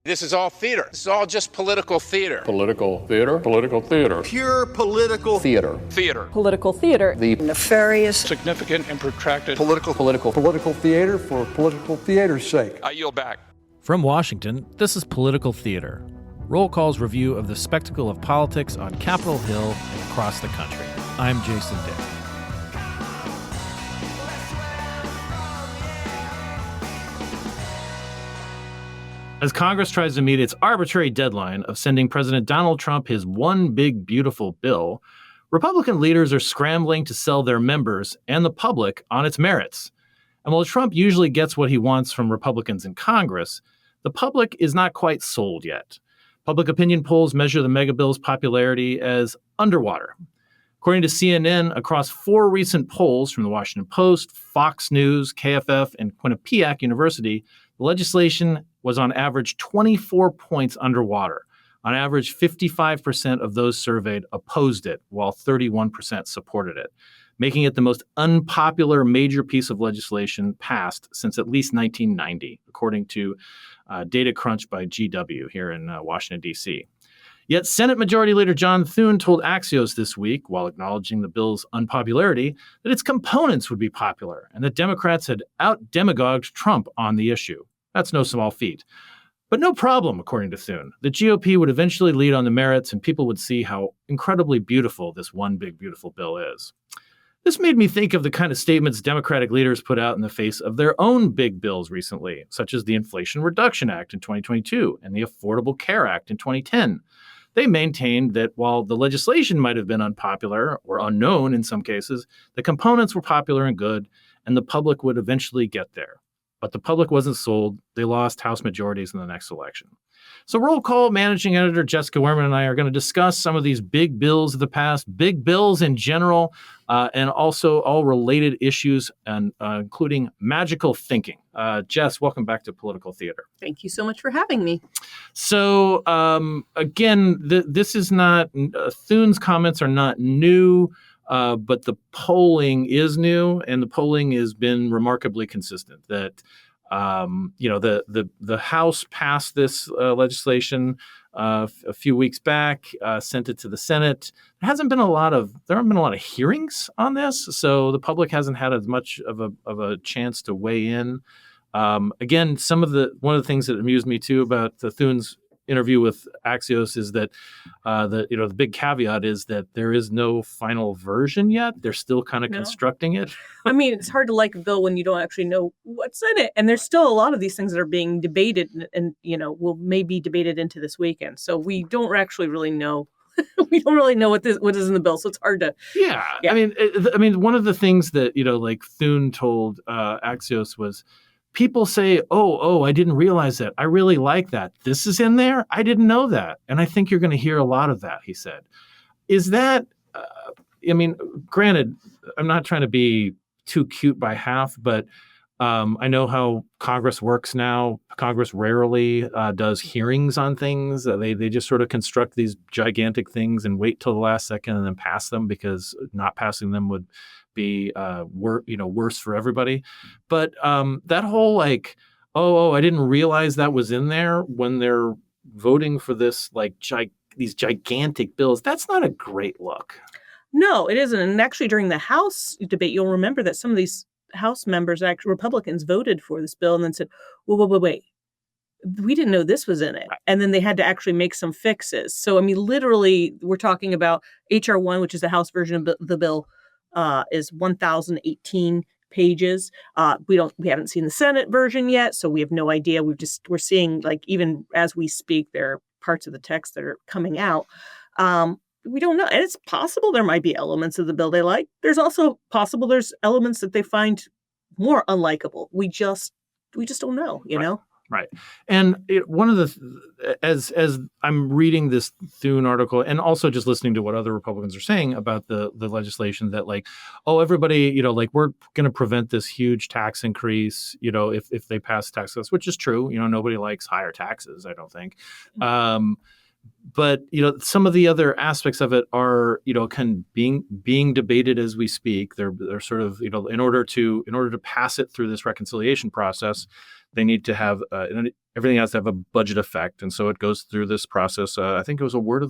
This is all theater. This is all just political theater. Political theater. Political theater. Pure political theater. Theater. Political theater. The nefarious, significant and protracted political theater for political theater's sake. I yield back. From Washington, this is Political Theater, Roll Call's review of the spectacle of politics on Capitol Hill and across the country. I'm Jason Dick. As Congress tries to meet its arbitrary deadline of sending President Donald Trump his one big beautiful bill, Republican leaders are scrambling to sell their members and the public on its merits. And while Trump usually gets what he wants from Republicans in Congress, the public is not quite sold yet. Public opinion polls measure the mega bill's popularity as underwater. According to CNN, across 4 recent polls from the Washington Post, Fox News, KFF, and Quinnipiac University, the legislation was on average 24 points underwater. On average, 55% of those surveyed opposed it, while 31% supported it, making it the most unpopular major piece of legislation passed since at least 1990, according to data crunched by GW here in Washington, D.C. Yet Senate Majority Leader John Thune told Axios this week, while acknowledging the bill's unpopularity, that its components would be popular and that Democrats had out-demagogued Trump on the issue. That's no small feat. But no problem, according to Thune. The GOP would eventually lead on the merits and people would see how incredibly beautiful this one big beautiful bill is. This made me think of the kind of statements Democratic leaders put out in the face of their own big bills recently, such as the Inflation Reduction Act in 2022 and the Affordable Care Act in 2010. They maintained that while the legislation might have been unpopular or unknown in some cases, the components were popular and good, and the public would eventually get there. But the public wasn't sold. They lost House majorities in the next election. So Roll Call managing editor Jessica Wehrman and I are going to discuss some of these big bills of the past, big bills in general, and also all related issues, and including magical thinking. Jess, welcome back to Political Theater. Thank you so much for having me. So again, this is not, Thune's comments are not new. But the polling is new, and the polling has been remarkably consistent. That the House passed this legislation a few weeks back, sent it to the Senate. There haven't been a lot of hearings on this, so the public hasn't had as much of a chance to weigh in. Again, one of the things that amused me too about the Thune's interview with Axios is that the big caveat is that there is no final version yet. They're still kind of constructing it. I mean, it's hard to like a bill when you don't actually know what's in it. And there's still a lot of these things that are being debated and will maybe debated into this weekend. So we don't actually really know. We don't really know what is in the bill. So it's hard to. Yeah. I mean, one of the things that, like Thune told Axios was, people say, oh, I didn't realize that. I really like that. This is in there? I didn't know that. And I think you're going to hear a lot of that, he said. Is that, granted, I'm not trying to be too cute by half, but I know how Congress works now. Congress rarely does hearings on things. They just sort of construct these gigantic things and wait till the last second and then pass them, because not passing them would be worse for everybody. But that whole I didn't realize that was in there when they're voting for this these gigantic bills. That's not a great look. No, it isn't. And actually, during the House debate, you'll remember that some of these House members, Republicans, voted for this bill and then said, wait, we didn't know this was in it. And then they had to actually make some fixes. So, I mean, literally, we're talking about H.R. 1, which is the House version of the bill, is 1,018 pages. We haven't seen the Senate version yet, so we have no idea. We're seeing, even as we speak, there are parts of the text that are coming out. We don't know. And it's possible there might be elements of the bill they like. There's also possible there's elements that they find more unlikable. We just don't know, you know? Right. And one of the, as I'm reading this Thune article and also just listening to what other Republicans are saying about the legislation, that everybody, we're going to prevent this huge tax increase, if they pass tax cuts, which is true. Nobody likes higher taxes, I don't think. But some of the other aspects of it are being debated as we speak. They're sort of in order to pass it through this reconciliation process, They need to have everything has to have a budget effect, and so it goes through this process. I think it was a words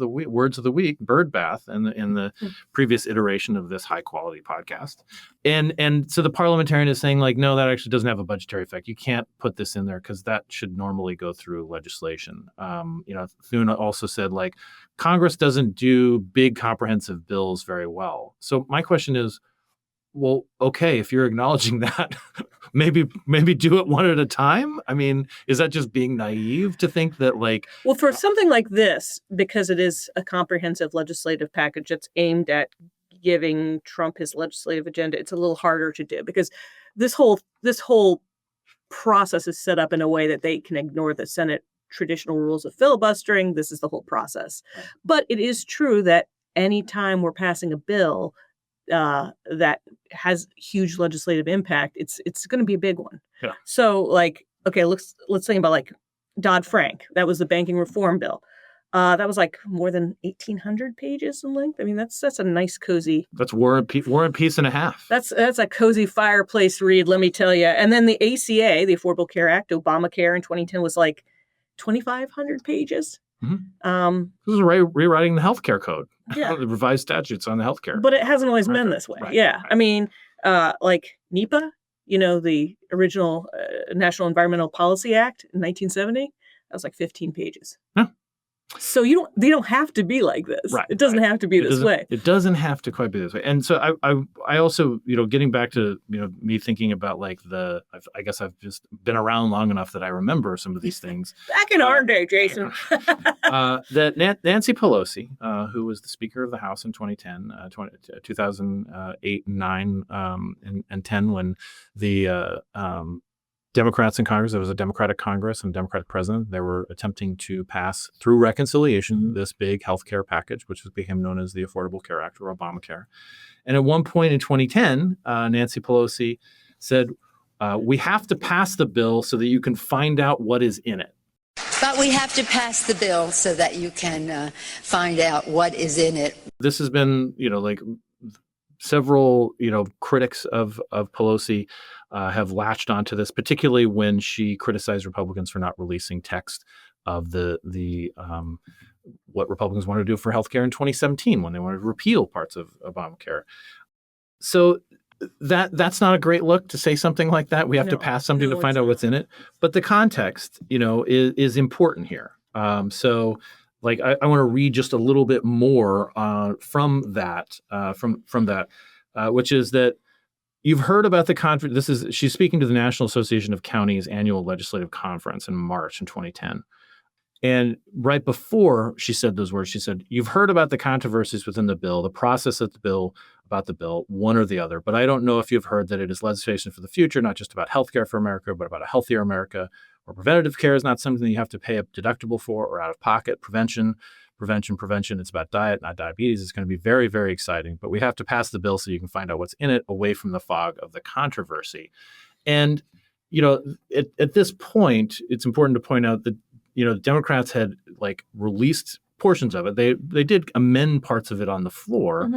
of the week, birdbath, in the previous iteration of this high quality podcast. And so the parliamentarian is saying like, no, that actually doesn't have a budgetary effect. You can't put this in there because that should normally go through legislation. Thune also said like Congress doesn't do big comprehensive bills very well. So my question is, well, okay, if you're acknowledging that, maybe do it one at a time. I mean, is that just being naive to think that like? Well, for something like this, because it is a comprehensive legislative package that's aimed at giving Trump his legislative agenda, it's a little harder to do because this whole process is set up in a way that they can ignore the Senate traditional rules of filibustering. This is the whole process. Right. But it is true that anytime we're passing a bill that has huge legislative impact, it's going to be a big one. Yeah. So like, okay, let's think about like Dodd-Frank. That was the banking reform bill. That was like more than 1,800 pages in length. I mean, that's a nice, cozy. That's War and Peace and a half. That's a cozy fireplace read, let me tell you. And then the ACA, the Affordable Care Act, Obamacare in 2010 was like 2,500 pages. Mm-hmm. This is rewriting the healthcare code. Yeah. The revised statutes on the healthcare. But it hasn't always been this way. Right. Yeah. Right. I mean, like NEPA, the original National Environmental Policy Act in 1970, that was like 15 pages. Yeah. So they don't have to be like this. Right. It doesn't have to be this way. It doesn't have to quite be this way. And so I also, getting back to, me thinking about like I guess I've just been around long enough that I remember some of these things. Back in our day, Jason. That Nancy Pelosi, who was the Speaker of the House in 2010, 2008, 9, and 10, when the Democrats in Congress, there was a Democratic Congress and Democratic president. They were attempting to pass through reconciliation this big healthcare package, which became known as the Affordable Care Act or Obamacare. And at one point in 2010, Nancy Pelosi said, we have to pass the bill so that you can find out what is in it. But we have to pass the bill so that you can find out what is in it. This has been, like several, critics of Pelosi have latched onto this, particularly when she criticized Republicans for not releasing text of the what Republicans wanted to do for healthcare in 2017 when they wanted to repeal parts of Obamacare. So that's not a great look to say something like that. We have to pass something to find out what's in it. But the context, is important here. So like I want to read just a little bit more from that, which is that you've heard about the conference. She's speaking to the National Association of Counties annual legislative conference in March in 2010. And right before she said those words, she said, you've heard about the controversies within the bill, the process of the bill, about the bill, one or the other. But I don't know if you've heard that it is legislation for the future, not just about healthcare for America, but about a healthier America, where preventative care is not something that you have to pay a deductible for or out of pocket. Prevention. It's about diet, not diabetes. It's going to be very, very exciting. But we have to pass the bill so you can find out what's in it away from the fog of the controversy. And, at this point, it's important to point out that, Democrats had like released portions of it. They did amend parts of it on the floor,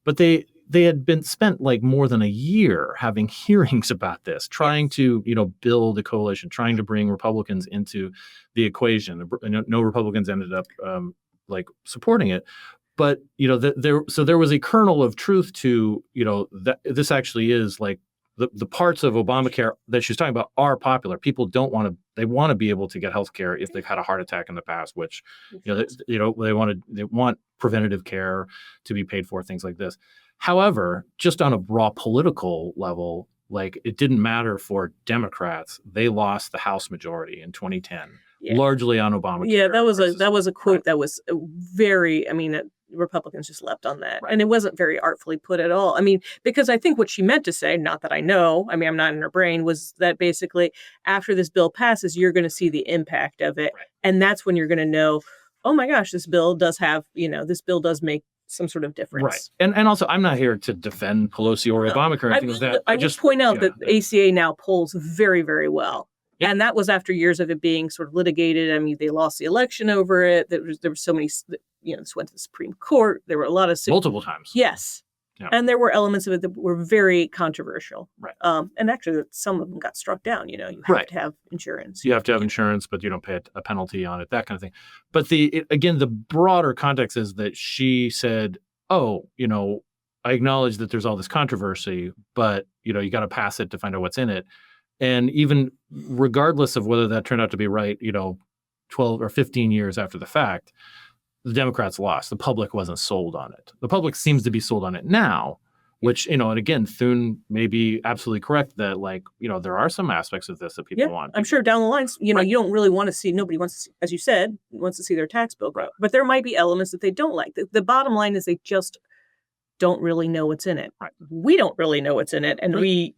but they had been spent like more than a year having hearings about this, trying to, build a coalition, trying to bring Republicans into the equation. No Republicans ended up like supporting it. But, there was a kernel of truth to, that this actually is like the parts of Obamacare that she's talking about are popular. People they want to be able to get health care if they've had a heart attack in the past, which, they want preventative care to be paid for, things like this. However, just on a raw political level, like it didn't matter for Democrats. They lost the House majority in 2010, largely on Obamacare. Yeah, that was a quote that was very, Republicans just leapt on that. Right. And it wasn't very artfully put at all. Because I think what she meant to say, not that I know, I'm not in her brain, was that basically after this bill passes, you're going to see the impact of it. Right. And that's when you're going to know, oh my gosh, this bill does make some sort of difference. Right. And also, I'm not here to defend Pelosi or Obamacare or anything like that. I just point out that ACA now polls very, very well. Yep. And that was after years of it being sort of litigated. They lost the election over it. There were so many, this went to the Supreme Court. There were a lot of... Multiple times. Yes. Yeah. And there were elements of it that were very controversial. Right. And actually, some of them got struck down. You have Right. to have insurance. You have to have insurance, but you don't pay a penalty on it, that kind of thing. But again, the broader context is that she said, oh, I acknowledge that there's all this controversy, but, you got to pass it to find out what's in it. And even regardless of whether that turned out to be right, 12 or 15 years after the fact, the Democrats lost. The public wasn't sold on it. The public seems to be sold on it now, which, and again, Thune may be absolutely correct that, there are some aspects of this that people want. I'm sure down the lines, you don't really want to see, nobody wants to see, as you said, wants to see their tax bill grow. Right. But there might be elements that they don't like. The bottom line is they just don't really know what's in it. Right. We don't really know what's in it. And Right.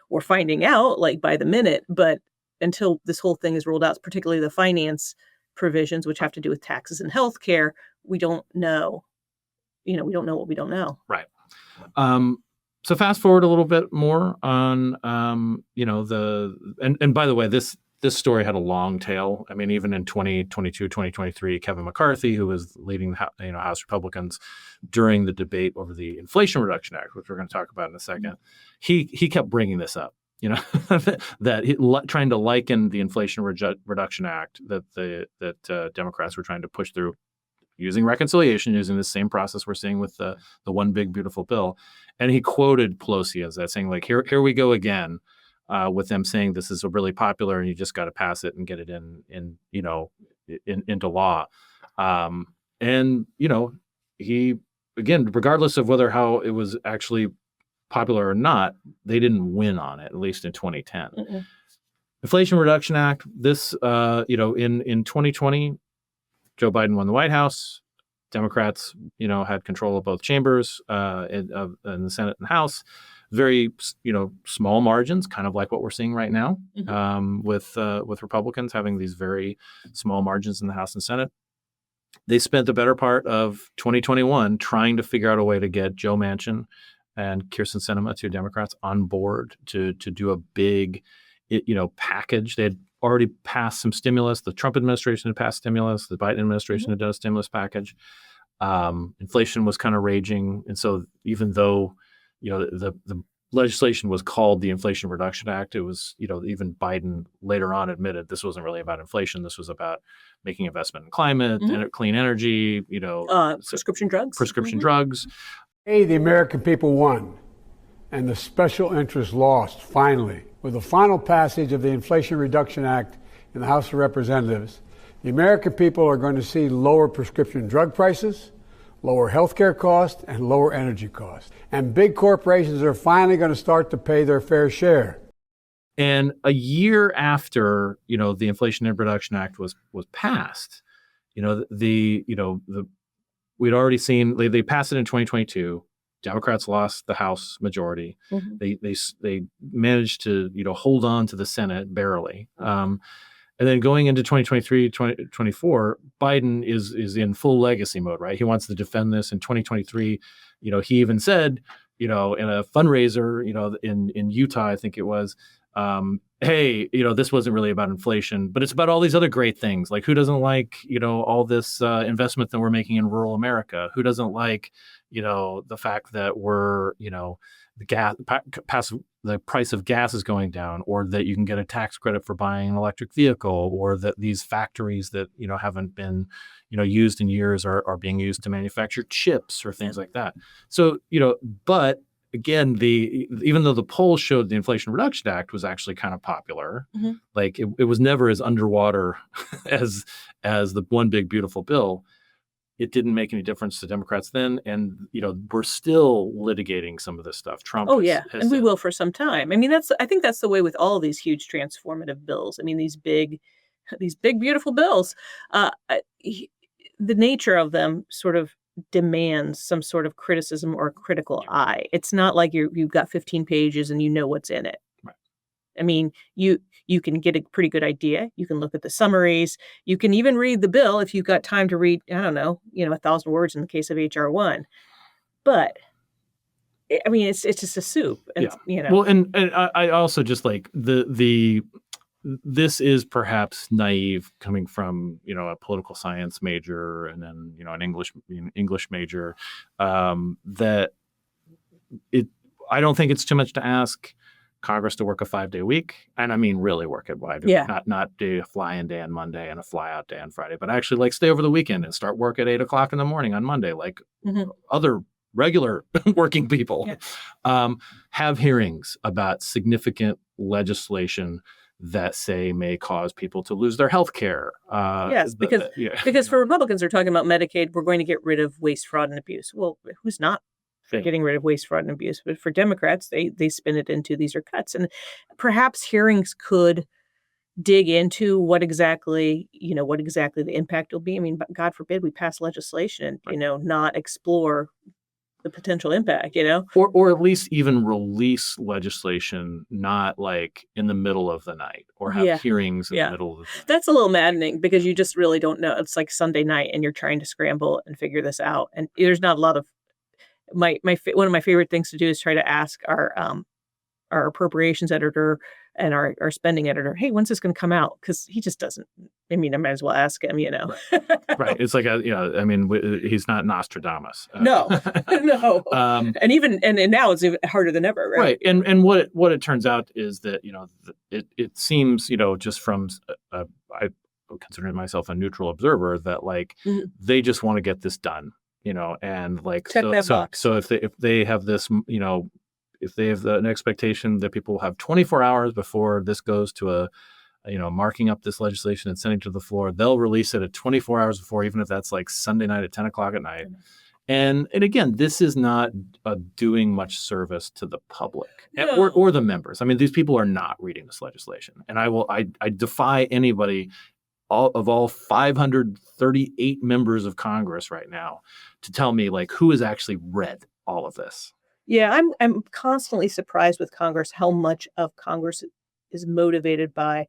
we're finding out by the minute, but until this whole thing is rolled out, particularly the finance provisions, which have to do with taxes and healthcare, we don't know. We don't know what we don't know. Right. So fast forward a little bit more on, and by the way, this story had a long tail. I mean, even in 2022, 2023, Kevin McCarthy, who was leading House Republicans during the debate over the Inflation Reduction Act, which we're going to talk about in a second, he kept bringing this up. That trying to liken the Inflation Reduction Act that Democrats were trying to push through using reconciliation, using the same process we're seeing with the one big beautiful bill, and he quoted Pelosi as that, saying here we go again with them saying this is a really popular and you just got to pass it and get it into law, and he again, regardless of how it was actually popular or not, they didn't win on it, at least in 2010. Mm-mm. Inflation Reduction Act, this, in 2020, Joe Biden won the White House. Democrats, had control of both chambers in the Senate and House. Very, small margins, kind of like what we're seeing right now, with Republicans having these very small margins in the House and Senate. They spent the better part of 2021 trying to figure out a way to get Joe Manchin and Kyrsten Sinema, two Democrats, on board to do a big, package. They had already passed some stimulus. The Trump administration had passed stimulus. The Biden administration had done a stimulus package. Inflation was kind of raging, and so even though the legislation was called the Inflation Reduction Act, it was even Biden later on admitted this wasn't really about inflation. This was about making investment in climate and clean energy. Prescription drugs. Drugs. Hey, the American people won, and the special interests lost, finally. With the final passage of the Inflation Reduction Act in the House of Representatives, the American people are going to see lower prescription drug prices, lower health care costs, and lower energy costs. And big corporations are finally going to start to pay their fair share. And a year after, the Inflation Reduction Act was passed, we'd already seen they passed it in 2022. Democrats lost the House majority. They managed to hold on to the Senate barely. And then going into 2023, 2024, Biden is in full legacy mode, right? He wants to defend this. In 2023, he even said, in a fundraiser, in Utah, I think it was, hey, this wasn't really about inflation, but it's about all these other great things. Like, who doesn't like, all this investment that we're making in rural America? Who doesn't like, the fact that we're, the price of gas is going down, or that you can get a tax credit for buying an electric vehicle, or that these factories that, haven't been, used in years are being used to manufacture chips or things like that. So, but again, even though the polls showed the Inflation Reduction Act was actually kind of popular, it was never as underwater as the one big beautiful bill. It didn't make any difference to Democrats then, and we're still litigating some of this stuff. Trump, and we will for some time. I mean, I think that's the way with all these huge transformative bills. I mean, these big beautiful bills. The nature of them sort of demands some sort of criticism or critical eye. It's not like you've got 15 pages and what's in it. Right. I mean, you can get a pretty good idea. You can look at the summaries. You can even read the bill if you've got time to read, 1,000 words in the case of HR 1. But I mean, it's just a soup. And, Well, and I also just like this is perhaps naive coming from, a political science major and then, an English major, that I don't think it's too much to ask Congress to work a 5-day week. And I mean, really work it wide. Yeah. Not do a fly-in day on Monday and a fly-out day on Friday, but actually like stay over the weekend and start work at 8 o'clock in the morning on Monday, like other regular working people. Yeah. Have hearings about significant legislation that say may cause people to lose their health care. Yes, because for Republicans, they're talking about Medicaid, we're going to get rid of waste, fraud, and abuse. Well, who's not for getting rid of waste, fraud, and abuse? But for Democrats, they spin it into these are cuts. And perhaps hearings could dig into what exactly the impact will be. I mean, but God forbid we pass legislation and, not explore the potential impact, Or at least even release legislation, not like in the middle of the night or have hearings in the middle of the night. That's a little maddening because you just really don't know. It's like Sunday night and you're trying to scramble and figure this out. And there's not a lot of one of my favorite things to do is try to ask our appropriations editor and our spending editor, hey, when's this going to come out? Because he just doesn't. I mean, I might as well ask him, Right. It's like, he's not Nostradamus. No. And now it's even harder than ever. Right. And what it turns out is that, it seems, just from, I consider myself a neutral observer, that like they just want to get this done, and like, check that box. So if they have this, if they have an expectation that people will have 24 hours before this goes to marking up this legislation and sending it to the floor, they'll release it at 24 hours before, even if that's like Sunday night at 10 o'clock at night. And again, this is not doing much service to the public or the members. I mean, these people are not reading this legislation. And I defy anybody, all 538 members of Congress right now, to tell me like who has actually read all of this. Yeah, I'm constantly surprised with Congress how much of Congress is motivated by,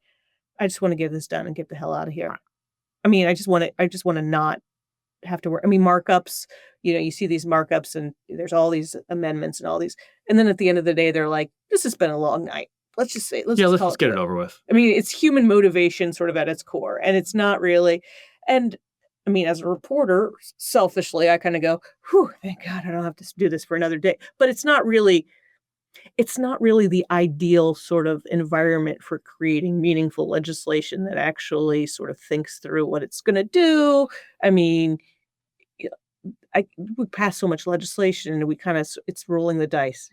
I just want to get this done and get the hell out of here. I mean, I just want to not have to work. I mean, markups, you see these markups and there's all these amendments and all these, and then at the end of the day, they're like, this has been a long night. Let's just get it over with. I mean, it's human motivation sort of at its core, and it's not really. And I mean, as a reporter, selfishly, I kind of go, whew, thank God I don't have to do this for another day. But it's not really the ideal sort of environment for creating meaningful legislation that actually sort of thinks through what it's going to do. I mean, we pass so much legislation and it's rolling the dice,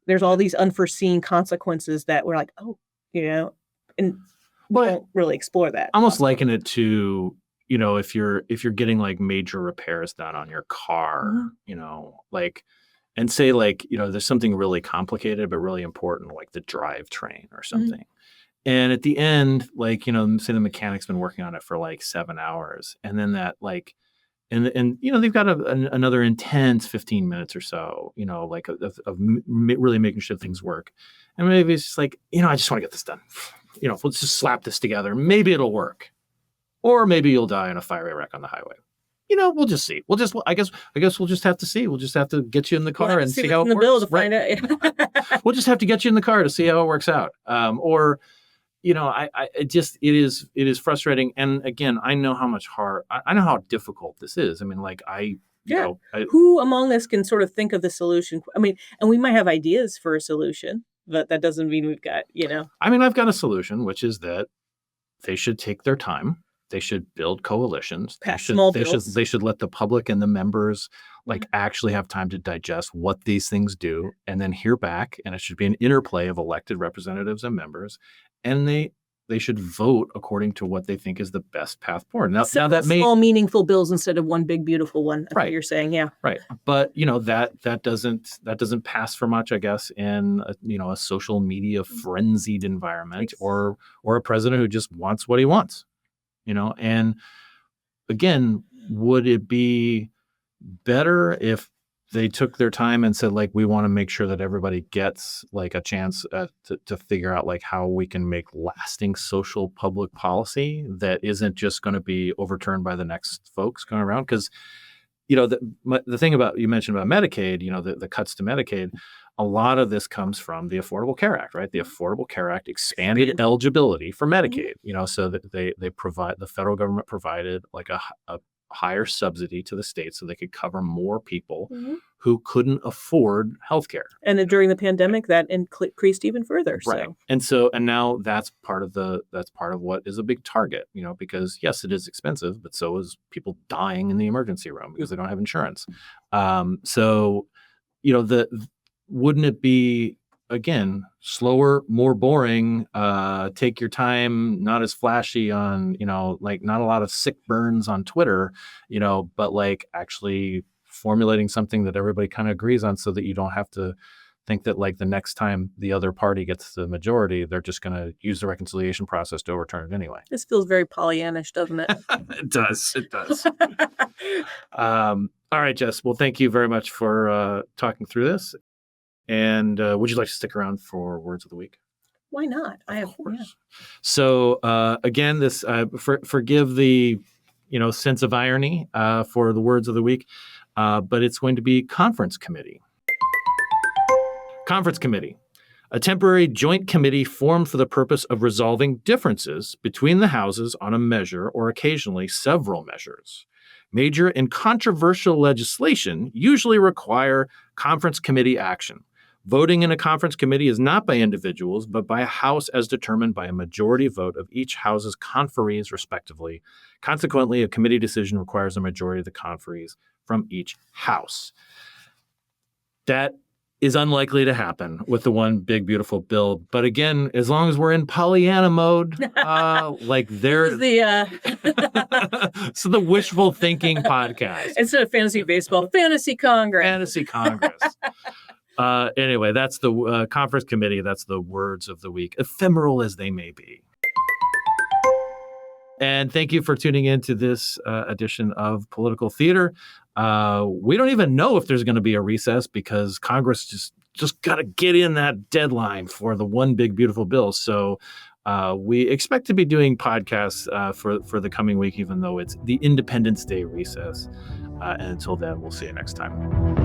There's all these unforeseen consequences that we're like, and we don't really explore that. Almost liken it to, if you're getting like major repairs done on your car, like, and say like, there's something really complicated but really important, like the drivetrain or something. And at the end, like, say the mechanic's been working on it for like 7 hours, and then that like, and they've got another intense 15 minutes or so, like of really making sure things work. And maybe it's just like, I just want to get this done. Let's just slap this together. Maybe it'll work. Or maybe you'll die in a fiery wreck on the highway. We'll just see. I guess we'll just have to see. We'll just have to get you in the car and see how it works. Bill to find out. We'll just have to get you in the car to see how it works out. It is frustrating. And again, I know how difficult this is. I mean, like who among us can sort of think of the solution? I mean, and we might have ideas for a solution, but that doesn't mean we've got, I mean, I've got a solution, which is that they should take their time. They should build coalitions. Pass small bills. They should let the public and the members actually have time to digest what these things do and then hear back. And it should be an interplay of elected representatives and members. And they should vote according to what they think is the best path forward. Now that may small meaningful bills instead of one big beautiful one. That's what you're saying, yeah. Right. But that doesn't pass for much, I guess, in a social media frenzied environment or a president who just wants what he wants. And again, would it be better if they took their time and said, like, we want to make sure that everybody gets like a chance to figure out like how we can make lasting social public policy that isn't just going to be overturned by the next folks going around? Because, the thing about, you mentioned about Medicaid, the cuts to Medicaid, a lot of this comes from the Affordable Care Act, right? The Affordable Care Act expanded eligibility for Medicaid, so that they provide, the federal government provided like a higher subsidy to the states so they could cover more people Mhm. who couldn't afford healthcare. And then during the pandemic, that increased even further. Right. So. And now that's part of what is a big target, because yes, it is expensive, but so is people dying in the emergency room because they don't have insurance. Wouldn't it be, again, slower, more boring, take your time, not as flashy on, like not a lot of sick burns on Twitter, but like actually formulating something that everybody kind of agrees on so that you don't have to think that like the next time the other party gets the majority, they're just going to use the reconciliation process to overturn it anyway. This feels very Pollyannish, doesn't it? It does. All right, Jess. Well, thank you very much for talking through this. And would you like to stick around for Words of the Week? Why not? Of course. Yeah. So again, this forgive the sense of irony for the Words of the Week, but it's going to be Conference Committee. Conference Committee, a temporary joint committee formed for the purpose of resolving differences between the houses on a measure or occasionally several measures. Major and controversial legislation usually require conference committee action. Voting in a conference committee is not by individuals, but by a house as determined by a majority vote of each house's conferees, respectively. Consequently, a committee decision requires a majority of the conferees from each house. That is unlikely to happen with the one big, beautiful bill. But again, as long as we're in Pollyanna mode, like there's so the wishful thinking podcast. Instead of fantasy baseball, fantasy Congress. Fantasy Congress. Anyway, that's the conference committee. That's the Words of the Week, ephemeral as they may be. And thank you for tuning in to this edition of Political Theater. We don't even know if there's going to be a recess because Congress just got to get in that deadline for the one big, beautiful bill. So we expect to be doing podcasts for the coming week, even though it's the Independence Day recess. And until then, we'll see you next time.